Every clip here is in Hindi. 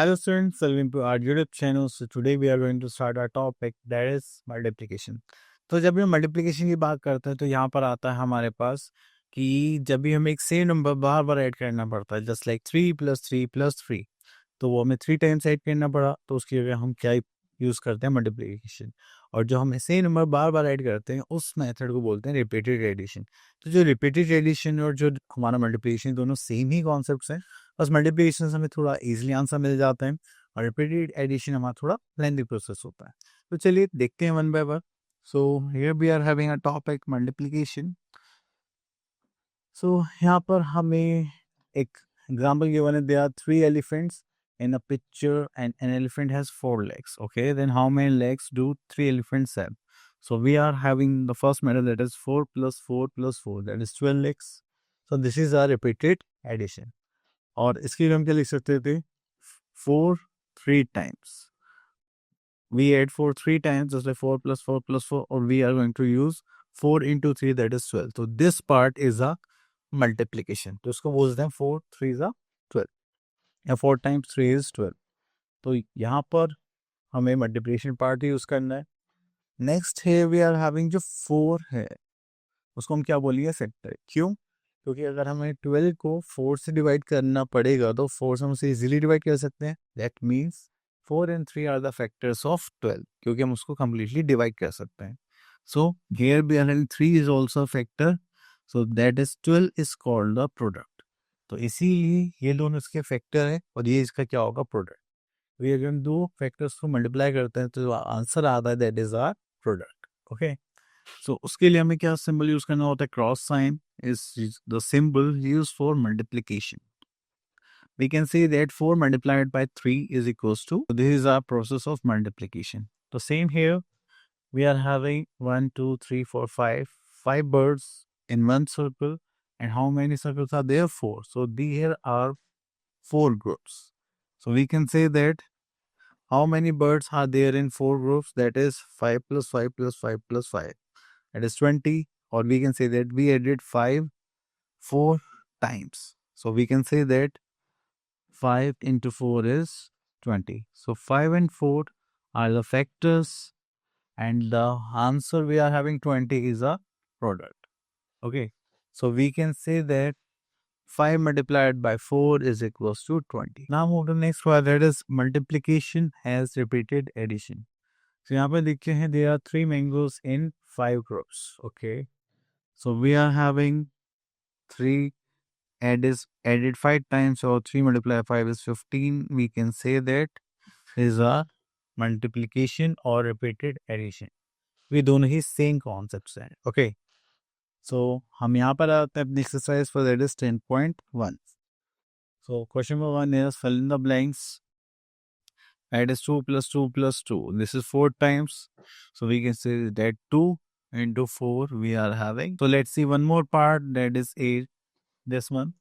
Hello students, welcome to our YouTube channel. So today we are going to start our topic that is multiplication. तो जब भी हम मल्टीप्लिकेशन की बात करते हैं तो यहाँ पर आता है हमारे पास कि जब भी हमें एक सेम नंबर बार बार ऐड करना पड़ता है जस्ट लाइक 3 + 3 + 3, तो वो हमें 3 टाइम्स ऐड करना पड़ा, तो उसकी जगह हम क्या यूज़ करते हैं, मल्टीप्लिकेशन। और जो हम सेम नंबर बार बार ऐड करते हैं उस मेथड को बोलते हैं रिपीटेड एडिशन। तो जो रिपीटेड एडिशन और जो हमारा मल्टीप्लिकेशन दोनों सेम ही कॉन्सेप्ट्स हैं, बस मल्टीप्लिकेशन से हमें थोड़ा इजीली आंसर मिल जाता है और रिपीटेड एडिशन हमारा थोड़ा लेंथी प्रोसेस होता है। तो चलिए देखते हैं one by one. So here we are having a topic multiplication. So यहाँ पर हमें एक एग्जांपल गिवन है, there are 3 elephants in a picture and an elephant has 4 legs. Okay, then how many legs do 3 elephants have? So we are having the first method, that is 4 + 4 + 4, that is 12 legs. So this is our repeated addition. और इसकी हम क्या लिख सकते थे, 4 3 times. We add 4 3 times, just like 4 + 4 + 4, or we are going to use 4 × 3, that is 12. So this part is a multiplication. तो इसको बोलते हैं 4 3 is 12 या 4 times 3 is 12. तो यहाँ पर हमें मल्टीप्लिकेशन पार्ट यूज करना है। नेक्स्ट है वी आर हैविंग जो 4 है उसको हम क्या बोलेंगे, फैक्टर। क्यों? क्योंकि अगर हमें 12 को 4 से डिवाइड करना पड़ेगा तो 4 से हम उसे इजीली डिवाइड कर सकते हैं। That means 4 and 3 are the factors of 12, क्योंकि हम उसको कम्प्लीटली डिवाइड कर सकते हैं। So here we are having 3 is also factor, so that is 12 is called the product. तो इसीलिए ये दोनों इसके फैक्टर है और ये इसका क्या होगा, प्रोडक्ट। तो ये अगर हम दो फैक्टर्स को मल्टीप्लाई करते हैं तो जो आंसर आता है that is our product. Okay, so उसके लिए हमें क्या सिंबल यूज करना होता है, cross sign is the symbol used for multiplication. We can say that 4 multiplied by 3 is equals to, this is our process of multiplication. So same here, we are having 1 2 3 4 5 birds in one circle, and how many circles are there? 4. So here are 4 groups. So we can say that how many birds are there in 4 groups? That is 5 + 5 + 5 + 5. That is 20. Or we can say that we added 5 4 times. So we can say that 5 × 4 is 20. So 5 and 4 are the factors, and the answer we are having 20 is a product. Okay, so we can say that 5 multiplied by 4 is equals to 20. Now move to the next one, that is multiplication has repeated addition. So यहाँ पे देखते हैं there are 3 mangoes in 5 groups. Okay, so we are having 3 added 5 times, so 3 multiplied by 5 is 15. We can say that is a multiplication or repeated addition. We दोनों ही सेम कॉन्सेप्ट्स हैं। ओके, सो हम यहाँ पर आते हैं अपनी exercise for that is 10.1. So question number 1 is fill in the blanks. That is 2 + 2 + 2. This is 4 times. So we can say that 2 × 4 we are having. So let's see one more part, that is 8. This one.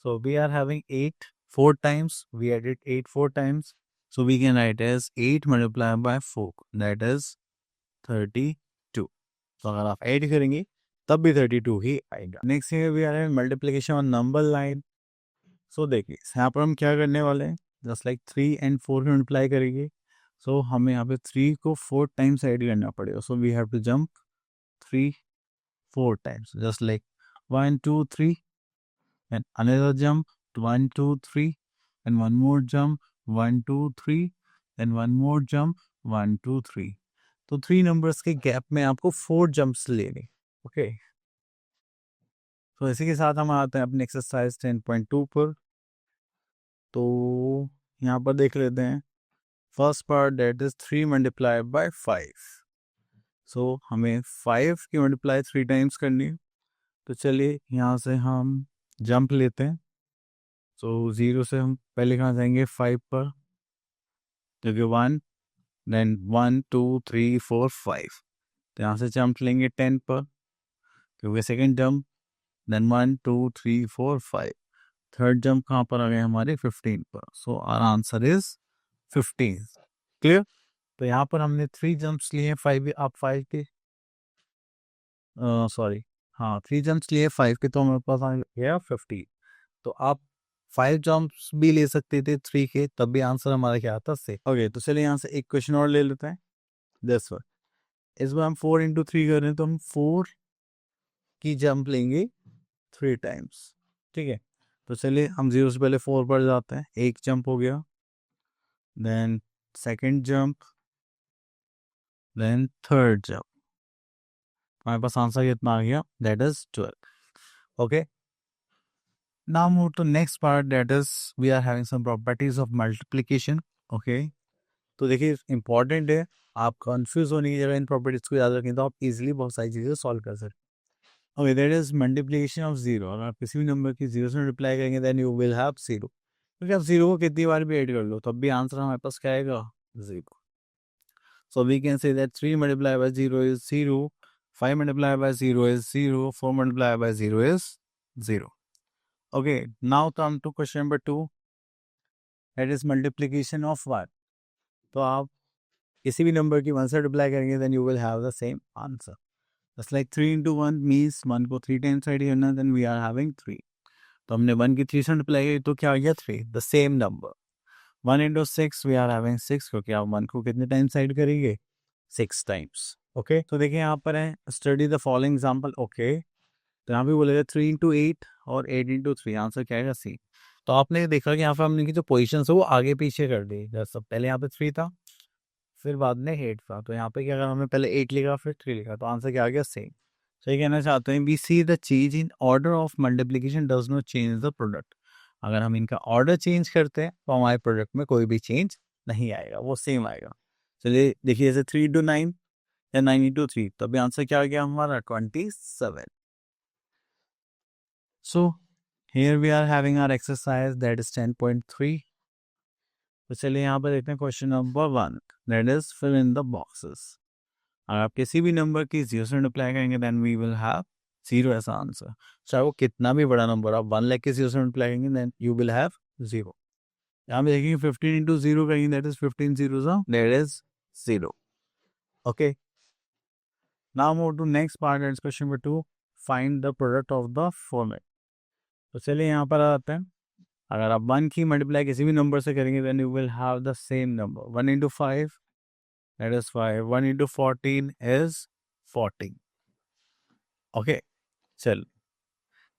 So we are having 8 4 times. We added 8 4 times. So we can write as 8 multiplied by 4. That is 32. तो अगर आप ऐड करेंगे तब भी 32 ही आएगा। नेक्स्ट है we are multiplication on number line. So देखिए यहाँ पर हम क्या करने वाले हैं, जस्ट लाइक 3 and 4 मल्टीप्लाई करेंगे। सो हमें यहाँ पे 3 को 4 टाइम्स ऐड करना पड़ेगा। So we have to jump 3 4 times, just like 1 2 3 and another jump 1 2 3 and one more jump 1 2 3 and one more jump 1 2 3. तो 3 नंबर्स के गैप में आपको 4 जंप्स लेने। ओके, तो इसी के साथ हम आते हैं अपने एक्सरसाइज 10.2 पर। तो यहाँ पर देख लेते हैं first part, that is 3 multiplied by 5. सो हमें 5 की मल्टीप्लाई 3 टाइम्स करनी है। तो चलिए यहाँ से हम जंप लेते हैं। सो 0 से हम पहले कहाँ जाएंगे, 5 पर, क्योंकि 1 देन 1 2 3 4 5। तो यहाँ से जंप लेंगे 10 पर, क्योंकि second jump, then 1 2 3 4 5। Third jump कहाँ पर आ गए हमारे, 15 पर। So our answer is 15। Clear? तो यहाँ पर हमने 3 जंप्स लिए हैं 5, आप 5 के सॉरी हाँ 3 जंप्स लिए 5 के, तो हमारे पास आ गया 15। तो आप 5 जंप्स भी ले सकते थे 3 के, तब भी आंसर हमारा क्या आता से। ओके, तो चलिए यहाँ से एक क्वेश्चन और ले लेते हैं। दिस वन, इस बार हम 4 इंटू 3 कर रहे हैं, तो हम 4 की जंप लेंगे 3 टाइम्स। ठीक है, तो चलिए हम 0 से पहले 4 पर जाते हैं। एक जंप हो गया, then second jump, then third jump. हमारे पास आंसर कितना आ गया, that is 12। Okay, now move to next part, that is we are having some properties of multiplication. Okay, तो देखिए इंपॉर्टेंट है, आप कंफ्यूज होने की जगह इन प्रॉपर्टीज को याद रखें तो आप इजीली बहुत सारी चीज़ें सॉल्व कर सकते। Okay, that is multiplication of zero. अगर आप किसी भी नंबर की जीरो से रिप्लाई करेंगे then you will have zero, क्योंकि आप जीरो को कितनी बार भी ऐड कर लो तब भी आंसर हमारे पास क्या आएगा, zero. So we can say that 3 multiply by zero is zero, 5 multiply by zero is zero, 4 multiply by zero is zero. Okay, now come to question number 2, that is multiplication of 1. तो आप किसी भी नंबर की 1 से मल्टीप्लाई करेंगे then you will have the same answer. Just like 3 into 1 means 1 को 3 times ऐड करना, then we are having 3. तो हमने 1 की 3 से मल्टीप्लाई की तो क्या आ गया 3, the same number. 1 into 6 we are having 6, क्योंकि आप 1 को कितने टाइम्स ऐड करेंगे, 6 टाइम्स। ओके, तो देखिए यहाँ पर है study the following example. Okay, तो यहाँ पे बोलेगा 3 इंटू 8 और 8 इंटू 3, आंसर क्या आएगा सी। तो आपने देखा कि यहाँ पे हमने की जो पोजीशन है वो आगे पीछे कर दी। जैसे पहले यहाँ पे 3 था, फिर बाद में 8 था, तो यहाँ पे क्या करा हमने, पहले 8 लिखा फिर 3 लिखा, तो आंसर क्या आ गया, सेम। सही कहना चाहते हैं, we see the change in order of multiplication does not change the product. अगर हम इनका ऑर्डर चेंज करते हैं तो हमारे प्रोडक्ट में कोई भी चेंज नहीं आएगा, वो सेम आएगा। चलिए देखिए, जैसे 3 इंटू 9 या 9 इंटू 3, तो अभी आंसर क्या आ गया हमारा, 27। So here we are having our exercise, that is 10.3. तो चलिए यहाँ पर देखते हैं question number 1, that is fill in the boxes. अगर आप किसी भी नंबर की 0 से मल्टीप्लाई करेंगे then we will have 0 ऐसा आंसर। चाहे वो कितना भी बड़ा नंबर, आप 1 लाख के 0 से मल्टीप्लाई करेंगे then you will have 0। यहाँ पे देखेंगे 15 इंटू 0 करेंगे, that is 15 zeros, that is 0। Okay, now move to next part, that is question number 2, find the product of the formula। तो चलिए यहाँ पर आते हैं। अगर आप 1 की मल्टीप्लाई किसी भी नंबर से करेंगे then you will have the same number. 1 into 5 that is 5, 1 into 14 is 14। Okay, चल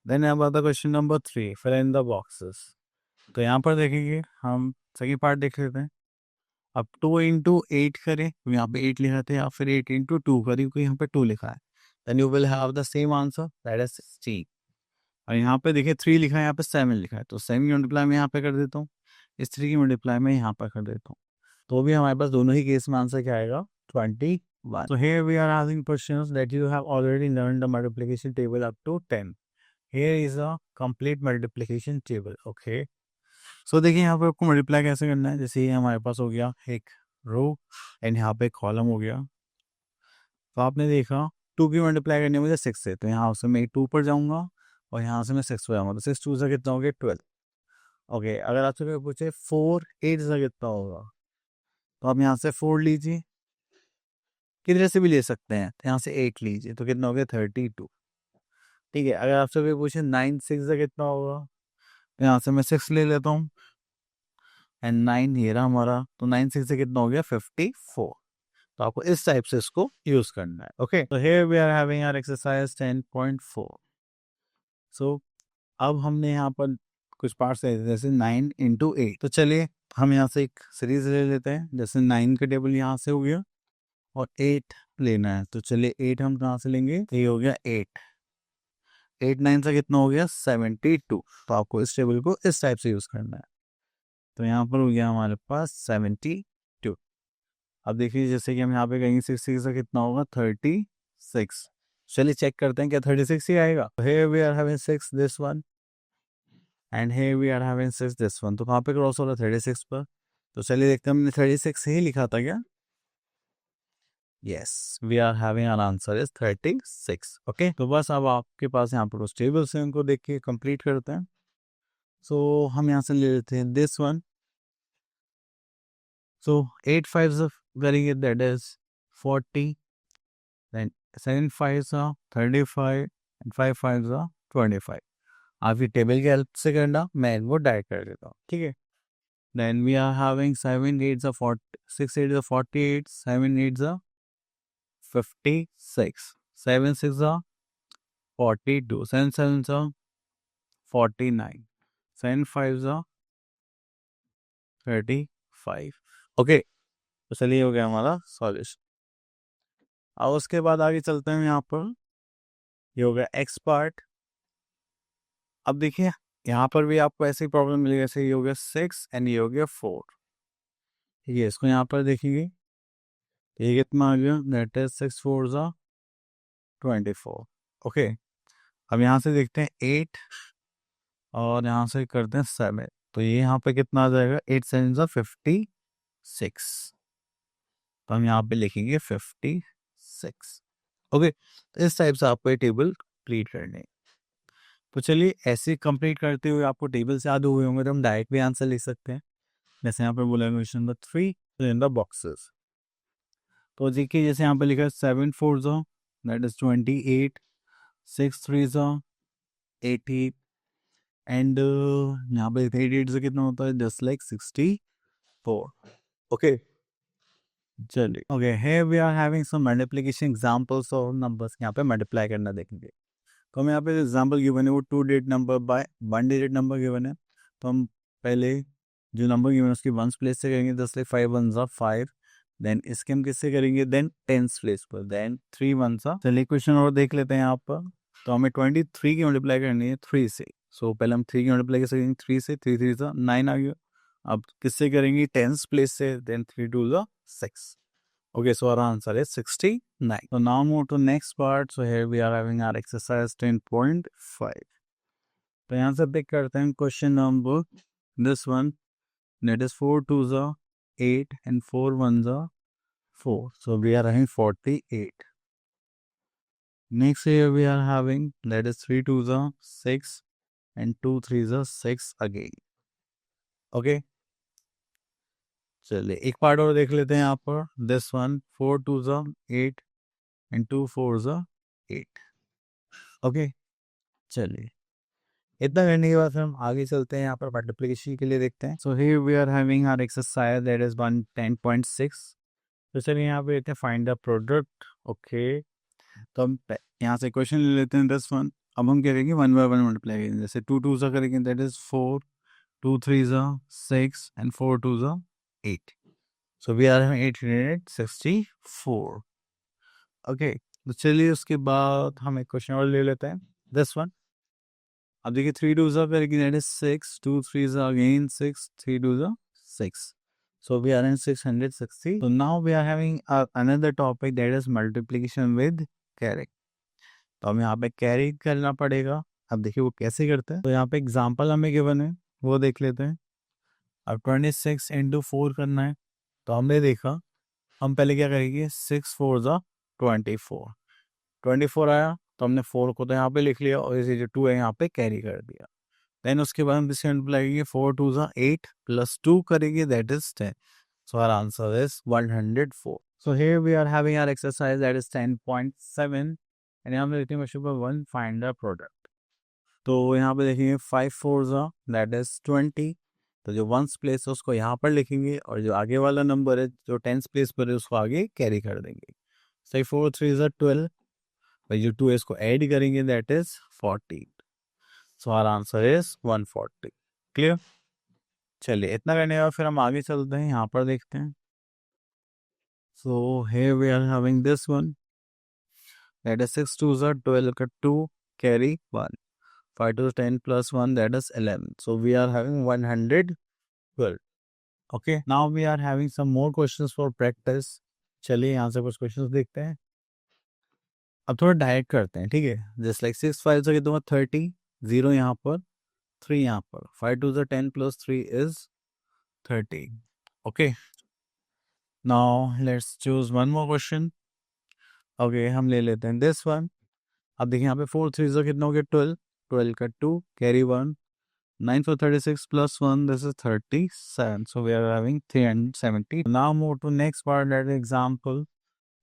देन अब आता question number 3, fill in the boxes. तो यहाँ पर देखेंगे, हम सेकंड पार्ट देख लेते हैं। अब 2 इंटू 8 करें तो यहाँ पे 8 लिखा था, या फिर 8 इंटू 2 करें क्योंकि यहाँ पे 2 लिखा है, then you will have the same answer, that is 16। और यहाँ पे देखिए 3 लिखा है, यहाँ पे 7 लिखा है, तो 7 की मल्टीप्लाई मैं यहाँ पे कर देता हूँ, इस 3 की मल्टीप्लाई मैं यहाँ पर कर देता हूँ, तो भी हमारे पास दोनों ही केस में आंसर क्या आएगा, 21। So here we are asking questions that you have already learned the multiplication table up to 10. Here is a complete multiplication table. Okay. So देखिए यहाँ पे आपको मल्टीप्लाई कैसे करना है। जैसे ये हमारे पास हो गया एक रो एंड यहाँ पे कॉलम हो गया। तो आपने देखा 2 की मल्टीप्लाई करनी है मुझे 6 से, तो यहाँ से मैं 2 पर जाऊँगा और यहाँ से मैं 6 पर जाऊँगा, तो 6 2 से कितना हो गया 12। ओके, अगर आपसे कोई पूछे 4 8 से कितना होगा, तो आप यहाँ से 4 लीजिए, किधर से भी ले सकते हैं, तो यहाँ से 8 लीजिए, तो कितना हो गया 32। ठीक है, अगर आपसे कोई पूछे 9 6 से कितना होगा, तो यहाँ से मैं 6 ले लेता हूँ एंड 9 ये रहा हमारा, तो 9 6 से कितना हो गया 54। तो आपको इस टाइप से इसको यूज करना है। ओके, तो here we are having our exercise 10.4। सो अब हमने यहाँ पर कुछ पार्ट्स ले जैसे 9 इंटू 8, तो चलिए हम यहाँ से एक सीरीज ले लेते हैं। जैसे 9 का टेबल यहाँ से हो गया और 8 लेना है, तो चलिए 8 हम कहाँ से लेंगे, ये हो गया 8, 8 9 से कितना हो गया 72। तो आपको इस टेबल को इस टाइप से यूज करना है। तो यहाँ पर हो गया हमारे पास 72। अब देखिए जैसे कि हम यहाँ पे कहेंगे 6 6 से कितना होगा 36। चलिए चेक करते हैं क्या 36 ही आएगा। here we are having 6 this one and here we are having 6 this one, तो कहाँ पे क्रॉस हो रहा है 36 पर। तो चलिए देखते हैं हमने 36 ही लिखा था क्या, yes we are having our answer is 36। Okay, तो बस अब आपके पास यहाँ पर उस टेबल से उनको देख के कंप्लीट करते हैं। सो हम यहाँ से ले लेते हैं दिस वन। सो 8 5 करेंगे that is 40, then 7 5 are 35 and 5 5 are 25। आपकी टेबल की हेल्प से करना, मैं इनको डायरेक्ट कर देता हूँ, ठीक है। Then we are having 7 8 40, 6 8 48, 7 8 56, 7 6 42, 7 7 49, 7 5 35। Okay, तो चलिए हो गया हमारा सॉल्यूशन। अब उसके बाद आगे चलते हैं यहाँ पर, ये हो गया एक्स पार्ट। अब देखिए यहाँ पर भी आपको ऐसी प्रॉब्लम मिलेगी, जैसे ये हो गया 6 एंड ये हो गया 4, ठीक है। इसको यहाँ पर देखेंगे, ये कितना आ गया, दैट इज 6 4 24। ओके, अब यहाँ से देखते हैं 8 और यहाँ से करते हैं 7, तो ये यहाँ पे कितना आ जाएगा, 8 7 56, तो हम यहाँ पे लिखेंगे 56। ओके, तो इस टाइप से आपको ये टेबल कंप्लीट करने। तो चलिए ऐसे कंप्लीट करते हुए आपको टेबल से याद हुए होंगे तो हम डायरेक्ट भी आंसर लिख सकते हैं। जैसे यहाँ पे बोला question number 3 in the boxes. तो देखिए जैसे यहाँ पे लिखा है 7 4 दैट इज 28, 6 3 80 एंड यहाँ पे 88 से कितना होता है, जस्ट लाइक 64। ओके, चलिए okay, here we are having some multiplication examples और नंबर्स यहाँ पे मल्टीप्लाई करना देखेंगे। तो हम यहाँ पे एग्जांपल गिवन है वो 2 digit number by 1 digit number given है। तो हम पहले जो नंबर गिवन है उसकी वंस प्लेस से करेंगे, जस्ट लाइक 5 1 5, देन इसके हम किससे करेंगे, देन टेंस प्लेस पर, देन 3 1 चलिए क्वेश्चन और देख लेते हैं यहाँ पर। तो हमें 23 की मल्टीप्लाई करनी है 3 से। सो पहले हम 3 की मल्टीप्लाई कैसे करेंगे, 3 से, 3 3 9 आ गया। अब किससे करेंगे, टेंस प्लेस से, then 3 2 6। Okay, so our answer is 69. So now move to next part. So here we are having our exercise 10.5. तो यहाँ से पिक करते हैं question number this one, that is 4 2 8 and 4 1 4. So we are having 48. Next here we are having, that is 3 2 6 and 2 3 6 again. Okay. चलिए एक पार्ट और देख लेते हैं यहाँ पर, this one 4 2 8 and 2 4 8. ओके, चलिए इतना करने के बाद फिर हम आगे चलते हैं, यहाँ पर मल्टीप्लिकेशन के लिए देखते हैं। So here we are having our exercise that is 110.6। तो चलिए यहाँ पे लेते हैं फाइंड द प्रोडक्ट। ओके, तो हम यहाँ से क्वेश्चन ले लेते हैं 10 1। अब हम करेंगे 1 बाय 1 मल्टीप्लाई करेंगे, जैसे 2 2 सा करेंगे that is 4, 2 3 6 and 4 2 8। So we are having 864। Okay, तो चलिए उसके बाद हम एक क्वेश्चन और ले लेते हैं, दिस वन। अब देखिए 3 2 करेंगे that is 6, 2 3 again 6, 3 2 6। So we are in 660. So now we are having another topic that is multiplication with carry. तो हमें यहाँ पे कैरी करना पड़ेगा। अब देखिए वो कैसे करते हैं, तो यहाँ पे एग्जांपल हमें गिवन है वो देख लेते हैं। अब 26 इंटू 4 करना है, तो हमने देखा हम पहले क्या करेंगे, 6 4 24, 24 आया तो हमने 4 को तो यहाँ पे लिख लिया और इसे जो 2 है यहाँ पे कैरी कर दिया। देन उसके बाद हम इससे लगेंगे 4 2 8 प्लस 2 करेंगे that is 10। So our answer is 104. So here we are having our exercise that is 10.7 and यहाँ पे देखते हैं question number 1 find the product। तो यहाँ पे देखेंगे 5 4 that is 20। तो जो वंस प्लेस है उसको यहाँ पर लिखेंगे और जो आगे वाला नंबर है जो टेंस प्लेस पर है उसको आगे कैरी कर देंगे। सही 4 3 12, भाई जो 2 है इसको ऐड करेंगे that is 14। So our answer is 140। Clear, चलिए इतना करने के बाद फिर हम आगे चलते हैं, यहाँ पर देखते हैं। सो here we are having this one, that is 6 2 12 का 2 carry 1, 5 2 10 plus 1 that is 11. So we are having 112. Okay, now we are having some more questions for practice. चलिए यहाँ से कुछ क्वेश्चंस देखते हैं। अब थोड़ा डायरेक्ट करते हैं, ठीक है। जस्ट लाइक 6 5 से कितना 30, 0 यहाँ पर, 3 यहाँ पर, 5 2 10 plus 3 is 30. Okay, now let's choose one more question. Okay, हम ले लेते हैं this one। अब देखिए यहाँ पे 4 3 से कितना हो गया 12, 12 का 2 carry 1, 9 for 36 plus 1 this is 37। So we are having 370। Now move to next part, that is example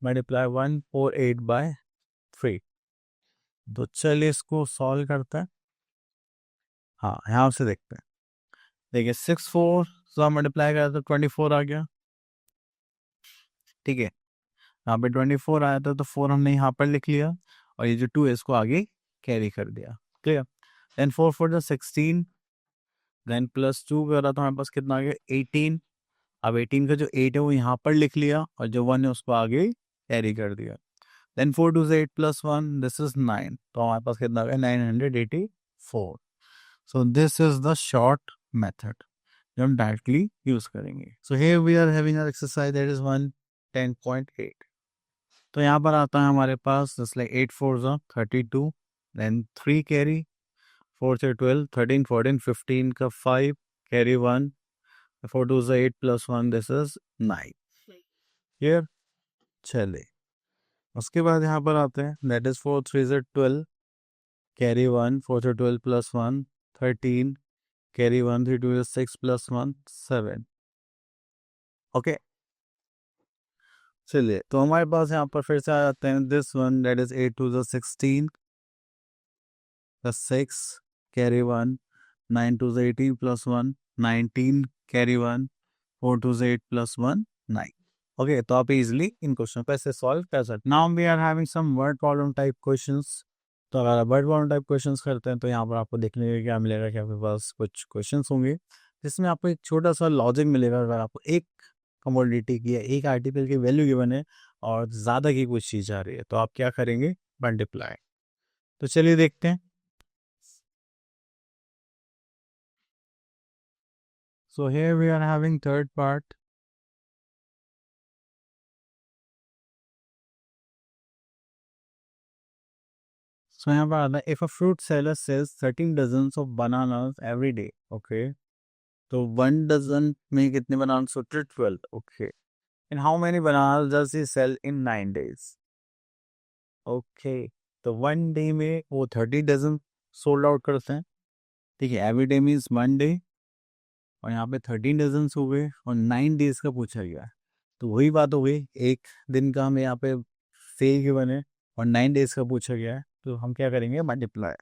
multiply 148 by 3। तो चलिए इसको सॉल्व करते हैं। हाँ, यहाँ से देखते हैं। देखिए 6 4 तो मल्टीप्लाई करा तो 24 आ गया, ठीक है। यहाँ पे 24 आया था तो 4 हमने यहाँ पर लिख लिया और ये जो 2 है इसको आगे कैरी कर दिया, क्लियर। देन 4 4 जो 16, देन प्लस 2 करा तो हमारे पास कितना आ गया 18। अब 18 का जो 8 है वो यहाँ पर लिख लिया और जो 1 है उसको आगे कैरी कर दिया। देन 4 2 8 प्लस 1 दिस इज 9, तो हमारे पास कितना आ गया 984। So this is the short method जो हम डायरेक्टली यूज करेंगे। So here we are having our exercise that is 110.8। तो यहाँ पर आता है हमारे पास जस्ट लाइक 8 4 32, देन 3 कैरी, 4 से 12 13 14 15 का 5 carry 1, 4 2 8 plus 1 this is 9, here. चले उसके बाद यहाँ पर आते हैं दैट इज 4 3 12 कैरी 1, 4 से 12 प्लस 1 13 कैरी 1 3 2 6 प्लस 1 7, ओके। चलिए तो हमारे पास यहाँ पर फिर से आ जाते हैं this one that is 8 2 16 plus 6 carry 1, 9 2 18 plus 1 19 carry 1, 4 2 8 plus 1 9, okay. तो आप इजिली इन क्वेश्चन को ऐसे सॉल्व कर सकते। Now we are having some word problem type questions. तो अगर आप वर्ड प्रॉब्लम टाइप क्वेश्चंस करते हैं तो यहाँ पर आपको देखने को क्या मिलेगा कि आपके पास कुछ क्वेश्चंस होंगे जिसमें आपको एक छोटा सा लॉजिक मिलेगा। अगर आपको एक कमोडिटी की या एक आर्टिकल की वैल्यू गिवन है और ज़्यादा की कुछ चीज़ आ रही है तो आप क्या करेंगे, मल्टीप्लाई। तो चलिए देखते हैं। So here we are having third part. So यहाँ पर आता है if a fruit seller sells 13 dozens of bananas every day, okay, तो 1 dozen में कितने bananas होते हैं 12, okay, and how many bananas does he sell in 9 days, okay, तो 1 day में वो 30 dozen sold out करते हैं, ठीक है। every day means 1 day और यहाँ पे 13 डजन्स हो गए और 9 डेज का पूछा गया, तो वही बात हो गई, एक दिन का हमें यहाँ पे सेल गिवन है और 9 डेज का पूछा गया है, तो हम क्या करेंगे, मल्टीप्लाई।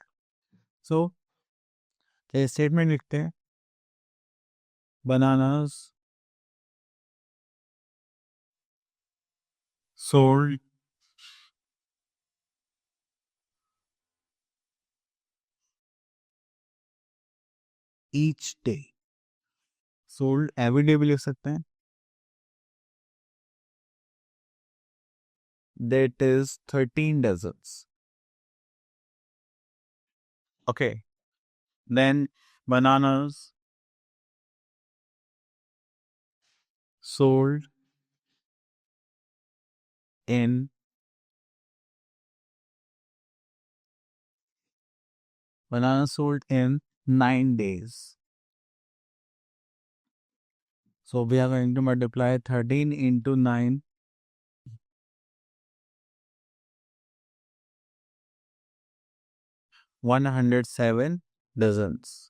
सो स्टेटमेंट लिखते हैं bananas sold each day, sold every day भी लिख सकते हैं, that is 13 dozens, okay. Then bananas sold in bananas sold in 9 days. So we are going to multiply 13 into 9. 107 dozens.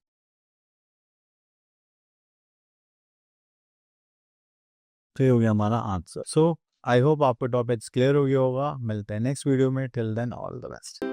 तो ये हो गया हमारा आंसर। सो आई होप आपको टॉपिक्स क्लियर हो गया होगा। मिलते हैं नेक्स्ट वीडियो में। Till then all the best.